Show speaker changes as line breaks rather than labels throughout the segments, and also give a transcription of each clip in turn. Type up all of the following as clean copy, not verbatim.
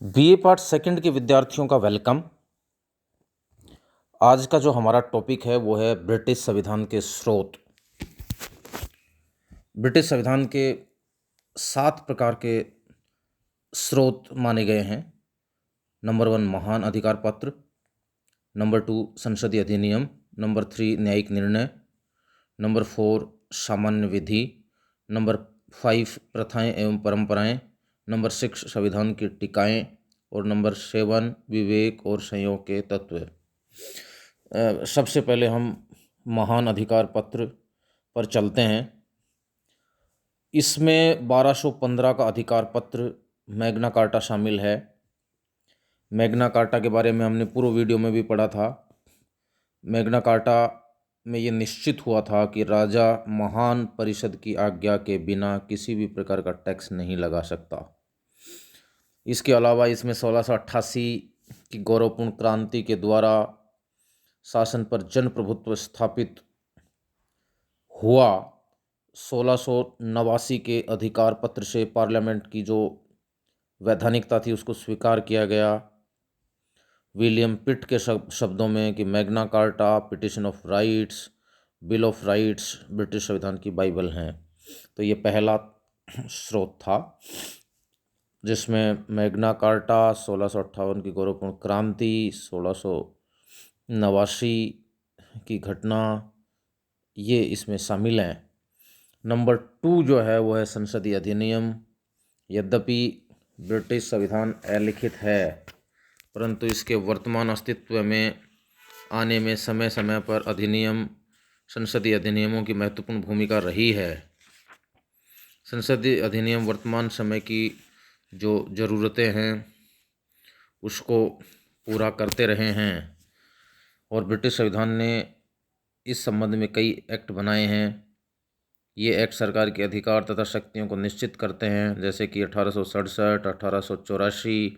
BA part second के विद्यार्थियों का वेलकम। आज का जो हमारा टॉपिक है वो है ब्रिटिश संविधान के स्रोत। ब्रिटिश संविधान के 7 प्रकार के स्रोत माने गए हैं। नंबर 1 महान अधिकार पत्र, नंबर 2 संसदीय अधिनियम, नंबर 3 न्यायिक निर्णय, नंबर 4 सामान्य विधि, नंबर 5 प्रथाएं एवं परंपराएं, नंबर 6 संविधान की टीकाएं और नंबर 7 विवेक और संयोग के तत्व। सबसे पहले हम महान अधिकार पत्र पर चलते हैं। इसमें 1215 का अधिकार पत्र मैग्ना कार्टा शामिल है। मैग्ना कार्टा के बारे में हमने पूर्व वीडियो में भी पढ़ा था। मैग्ना कार्टा में ये निश्चित हुआ था कि राजा महान परिषद की आज्ञा के बिना किसी भी प्रकार का टैक्स नहीं लगा सकता। इसके अलावा इसमें 1688 की गौरवपूर्ण क्रांति के द्वारा शासन पर जन प्रभुत्व स्थापित हुआ। 1689 के अधिकार पत्र से पार्लियामेंट की जो वैधानिकता थी उसको स्वीकार किया गया। विलियम पिट के शब्दों में कि Magna carta, petition of rights, bill of rights British संविधान की बाइबल हैं। तो ये पहला स्रोत था जिसमें मैग्ना कार्टा, 1658 की गौरवपूर्ण क्रांति, 1689 की घटना, ये इसमें शामिल हैं। नंबर 2 जो है वो है संसदीय अधिनियम। यद्यपि ब्रिटिश संविधान अलिखित है परंतु इसके वर्तमान अस्तित्व में आने में समय समय पर संसदीय अधिनियमों की महत्वपूर्ण भूमिका रही है। संसदीय अधिनियम वर्तमान समय की जो ज़रूरतें हैं उसको पूरा करते रहे हैं और ब्रिटिश संविधान ने इस संबंध में कई एक्ट बनाए हैं। ये एक्ट सरकार के अधिकार तथा शक्तियों को निश्चित करते हैं, जैसे कि 1867, 1884,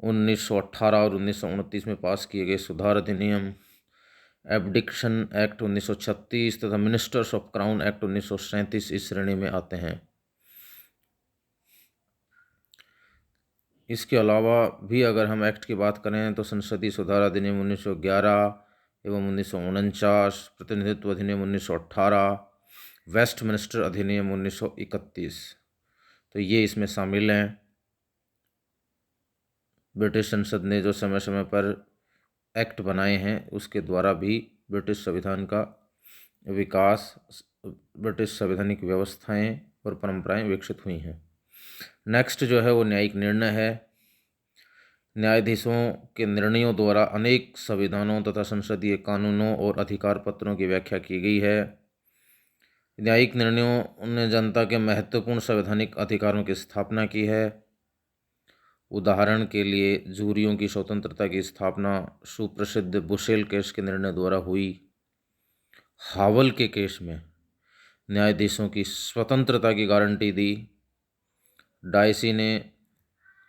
1918 और 1929 में पास किए गए सुधार अधिनियम, एब्डिक्शन एक्ट 1936 तथा मिनिस्टर्स ऑफ क्राउन एक्ट 1937 इस श्रेणी में आते हैं। इसके अलावा भी अगर हम एक्ट की बात करें तो संसदीय सुधार अधिनियम 1911 एवं 1949, प्रतिनिधित्व अधिनियम 1918, वेस्टमिनिस्टर अधिनियम 1931, तो ये इसमें शामिल हैं। ब्रिटिश संसद ने जो समय समय पर एक्ट बनाए हैं उसके द्वारा भी ब्रिटिश संविधान का विकास, ब्रिटिश संवैधानिक व्यवस्थाएं और परंपराएं विकसित हुई हैं। नेक्स्ट जो है वो न्यायिक निर्णय है। न्यायाधीशों के निर्णयों द्वारा अनेक संविधानों तथा संसदीय कानूनों और अधिकार पत्रों की व्याख्या की गई है। न्यायिक निर्णयों ने जनता के महत्वपूर्ण संवैधानिक अधिकारों की स्थापना की है। उदाहरण के लिए जूरियों की स्वतंत्रता की स्थापना सुप्रसिद्ध बुशेल केस के निर्णय द्वारा हुई। हावल के केस में न्यायाधीशों की स्वतंत्रता की गारंटी दी। डायसी ने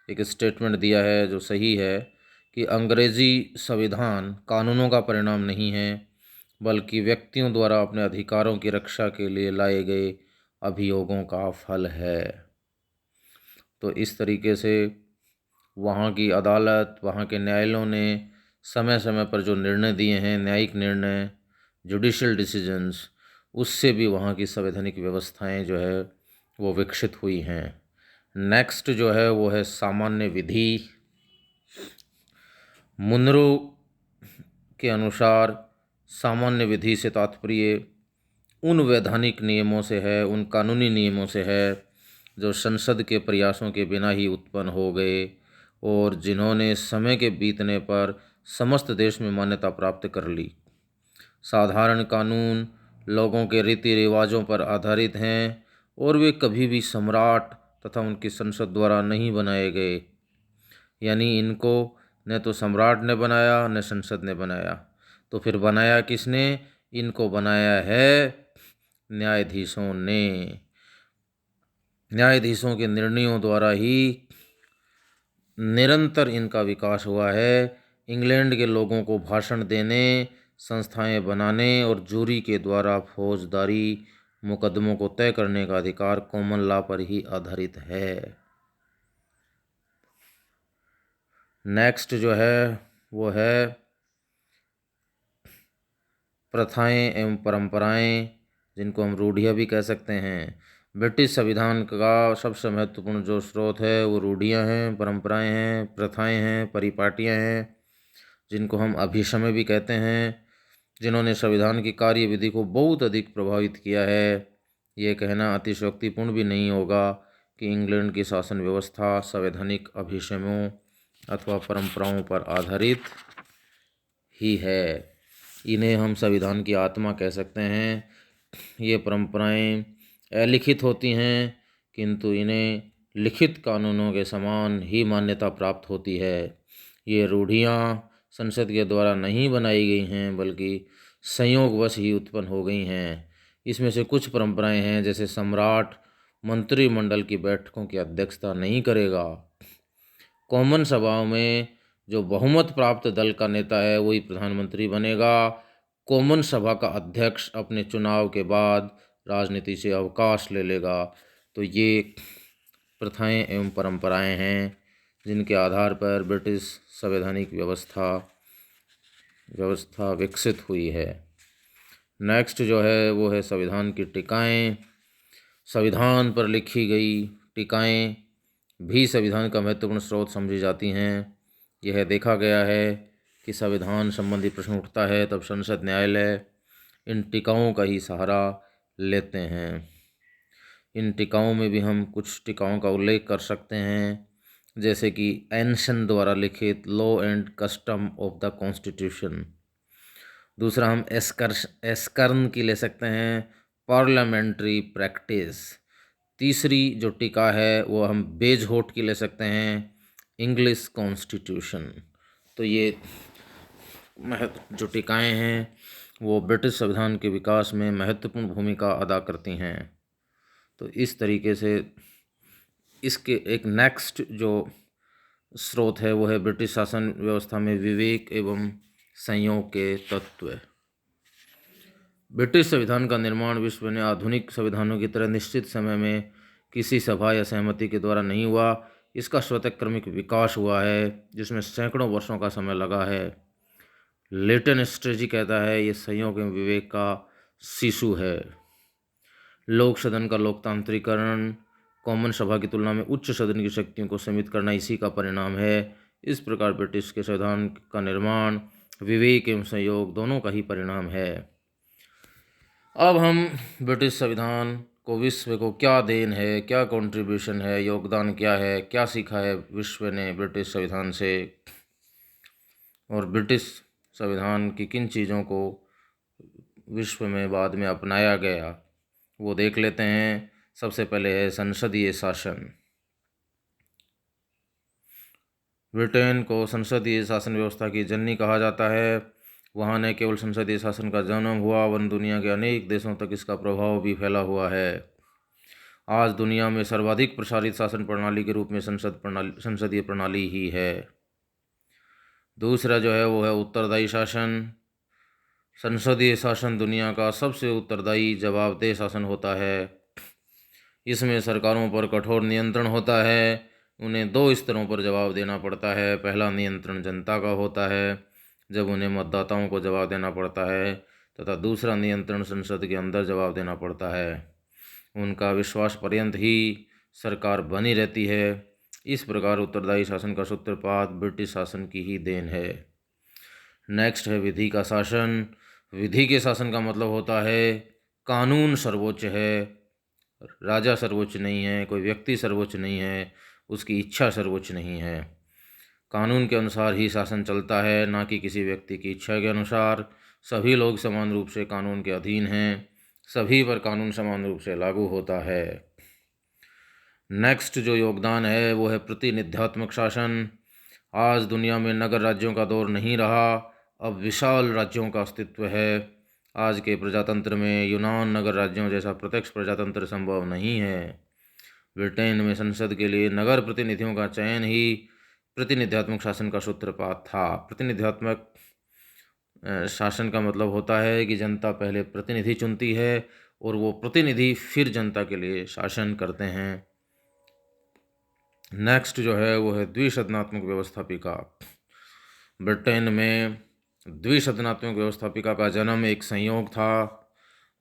एक स्टेटमेंट दिया है जो सही है कि अंग्रेजी संविधान कानूनों का परिणाम नहीं है बल्कि व्यक्तियों द्वारा अपने अधिकारों की रक्षा के लिए लाए गए अभियोगों का फल है। तो इस तरीके से वहाँ की अदालत, वहाँ के न्यायालयों ने समय समय पर जो निर्णय दिए हैं, न्यायिक निर्णय, जुडिशियल डिसीजंस, उससे भी वहाँ की संवैधानिक व्यवस्थाएं जो है वो विकसित हुई हैं। नेक्स्ट जो है वो है सामान्य विधि। मुनरो के अनुसार सामान्य विधि से तात्पर्य उन वैधानिक नियमों से है, उन कानूनी नियमों से है जो संसद के प्रयासों के बिना ही उत्पन्न हो गए और जिन्होंने समय के बीतने पर समस्त देश में मान्यता प्राप्त कर ली। साधारण कानून लोगों के रीति रिवाजों पर आधारित हैं और वे कभी भी सम्राट तथा उनकी संसद द्वारा नहीं बनाए गए। यानी इनको न तो सम्राट ने बनाया न संसद ने बनाया, तो फिर बनाया किसने? इनको बनाया है न्यायाधीशों ने। न्यायाधीशों के निर्णयों द्वारा ही निरंतर इनका विकास हुआ है। इंग्लैंड के लोगों को भाषण देने, संस्थाएं बनाने और जूरी के द्वारा फौजदारी मुकदमों को तय करने का अधिकार कॉमन लॉ पर ही आधारित है। नेक्स्ट जो है वो है प्रथाएं एवं परंपराएं, जिनको हम रूढ़ियाँ भी कह सकते हैं। ब्रिटिश संविधान का सबसे महत्वपूर्ण जो स्रोत है वो रूढ़ियाँ हैं, परंपराएं हैं, प्रथाएं हैं, परिपाटियाँ हैं, जिनको हम अभिसमय भी कहते हैं, जिन्होंने संविधान की कार्यविधि को बहुत अधिक प्रभावित किया है। ये कहना अतिशयोक्तिपूर्ण भी नहीं होगा कि इंग्लैंड की शासन व्यवस्था संवैधानिक अभिसमयों अथवा परंपराओं पर आधारित ही है। इन्हें हम संविधान की आत्मा कह सकते हैं। ये परंपराएं अलिखित होती हैं, किंतु इन्हें लिखित कानूनों के समान ही मान्यता प्राप्त होती है। ये रूढ़ियाँ संसद के द्वारा नहीं बनाई गई हैं, बल्कि संयोगवश ही उत्पन्न हो गई हैं। इसमें से कुछ परंपराएं हैं, जैसे सम्राट मंत्रिमंडल की बैठकों की अध्यक्षता नहीं करेगा। कॉमन सभाओं में जो बहुमत प्राप्त दल का नेता है वही प्रधानमंत्री बनेगा। कॉमन सभा का अध्यक्ष अपने चुनाव के बाद राजनीति से अवकाश ले लेगा। तो ये प्रथाएं एवं परंपराएं हैं जिनके आधार पर ब्रिटिश संवैधानिक व्यवस्था विकसित हुई है। नेक्स्ट जो है वो है संविधान की टीकाएं। संविधान पर लिखी गई टीकाएं भी संविधान का महत्वपूर्ण स्रोत समझी जाती हैं। यह देखा गया है कि संविधान संबंधी प्रश्न उठता है तब संसद न्यायालय इन टीकाओं का ही सहारा लेते हैं। इन टीकाओं में भी हम कुछ टीकाओं का उल्लेख कर सकते हैं, जैसे कि एनसन द्वारा लिखित law and custom of the constitution. दूसरा हम एस्कर्न की ले सकते हैं, पार्लियामेंट्री प्रैक्टिस। तीसरी जो टीका है वो हम बेजहोट की ले सकते हैं, इंग्लिश कॉन्स्टिट्यूशन। तो ये जो टीकाएं हैं वो ब्रिटिश संविधान के विकास में महत्वपूर्ण भूमिका अदा करती हैं। तो इस तरीके से इसके एक नेक्स्ट जो स्रोत है वो है ब्रिटिश शासन व्यवस्था में विवेक एवं संयोग के तत्व। ब्रिटिश संविधान का निर्माण विश्व में आधुनिक संविधानों की तरह निश्चित समय में किसी सभा या सहमति के द्वारा नहीं हुआ। इसका स्वतः क्रमिक विकास हुआ है, जिसमें सैकड़ों वर्षों का समय लगा है। लेटन स्ट्रेटजी कहता है ये संयोग एवं विवेक का शिशु है। लोक सदन का लोकतांत्रिकरण कॉमन सभा की तुलना में उच्च सदन की शक्तियों को सीमित करना इसी का परिणाम है। इस प्रकार ब्रिटिश के संविधान का निर्माण विवेक एवं संयोग दोनों का ही परिणाम है। अब हम ब्रिटिश संविधान को विश्व को क्या देन है, क्या कंट्रीब्यूशन है, योगदान क्या है, क्या सीखा है विश्व ने ब्रिटिश संविधान से, और ब्रिटिश संविधान की किन चीज़ों को विश्व में बाद में अपनाया गया, वो देख लेते हैं। सबसे पहले है संसदीय शासन। ब्रिटेन को संसदीय शासन व्यवस्था की जननी कहा जाता है। वहाँ न केवल संसदीय शासन का जन्म हुआ, वरन दुनिया के अनेक देशों तक इसका प्रभाव भी फैला हुआ है। आज दुनिया में सर्वाधिक प्रसारित शासन प्रणाली के रूप में संसदीय प्रणाली ही है। दूसरा जो है वो है उत्तरदायी शासन। संसदीय शासन दुनिया का सबसे उत्तरदायी जवाबदेह शासन होता है। इसमें सरकारों पर कठोर नियंत्रण होता है। उन्हें दो स्तरों पर जवाब देना पड़ता है। पहला नियंत्रण जनता का होता है, जब उन्हें मतदाताओं को जवाब देना पड़ता है, तथा दूसरा नियंत्रण संसद के अंदर जवाब देना पड़ता है। उनका विश्वास पर्यंत ही सरकार बनी रहती है। इस प्रकार उत्तरदायी शासन का सूत्रपात ब्रिटिश शासन की ही देन है। नेक्स्ट है विधि का शासन। विधि के शासन का मतलब होता है कानून सर्वोच्च है, राजा सर्वोच्च नहीं है, कोई व्यक्ति सर्वोच्च नहीं है, उसकी इच्छा सर्वोच्च नहीं है। कानून के अनुसार ही शासन चलता है, ना कि किसी व्यक्ति की इच्छा के अनुसार। सभी लोग समान रूप से कानून के अधीन हैं, सभी पर कानून समान रूप से लागू होता है। नेक्स्ट जो योगदान है वो है प्रतिनिध्यात्मक शासन। आज दुनिया में नगर राज्यों का दौर नहीं रहा, अब विशाल राज्यों का अस्तित्व है। आज के प्रजातंत्र में यूनान नगर राज्यों जैसा प्रत्यक्ष प्रजातंत्र संभव नहीं है। ब्रिटेन में संसद के लिए नगर प्रतिनिधियों का चयन ही प्रतिनिध्यात्मक शासन का सूत्रपात था। प्रतिनिध्यात्मक शासन का मतलब होता है कि जनता पहले प्रतिनिधि चुनती है और वो प्रतिनिधि फिर जनता के लिए शासन करते हैं। नेक्स्ट जो है वो है द्विसदनात्मक व्यवस्थापिका। ब्रिटेन में द्विसदनात्मक व्यवस्थापिका का जन्म एक संयोग था।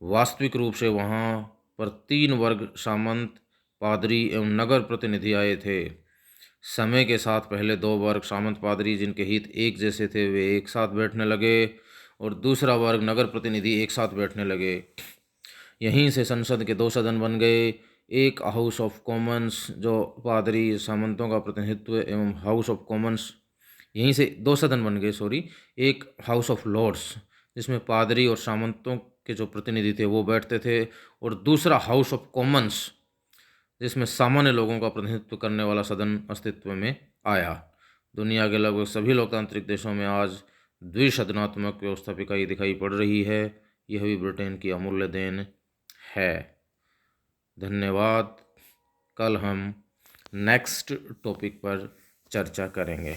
वास्तविक रूप से वहाँ पर 3 वर्ग सामंत, पादरी एवं नगर प्रतिनिधि आए थे। समय के साथ पहले 2 वर्ग सामंत पादरी जिनके हित एक जैसे थे वे एक साथ बैठने लगे और दूसरा वर्ग नगर प्रतिनिधि एक साथ बैठने लगे। यहीं से संसद के 2 सदन बन गए, एक हाउस ऑफ कॉमन्स जो पादरी सामंतों का प्रतिनिधित्व एवं हाउस ऑफ कॉमन्स, यहीं से 2 सदन बन गए, सॉरी, एक हाउस ऑफ लॉर्ड्स जिसमें पादरी और सामंतों के जो प्रतिनिधि थे वो बैठते थे, और दूसरा हाउस ऑफ कॉमन्स जिसमें सामान्य लोगों का प्रतिनिधित्व करने वाला सदन अस्तित्व में आया। दुनिया के लगभग सभी लोकतांत्रिक देशों में आज द्विसदनात्मक व्यवस्थापिका ही दिखाई पड़ रही है। यह भी ब्रिटेन की अमूल्य देन है। धन्यवाद। कल हम नेक्स्ट टॉपिक पर चर्चा करेंगे।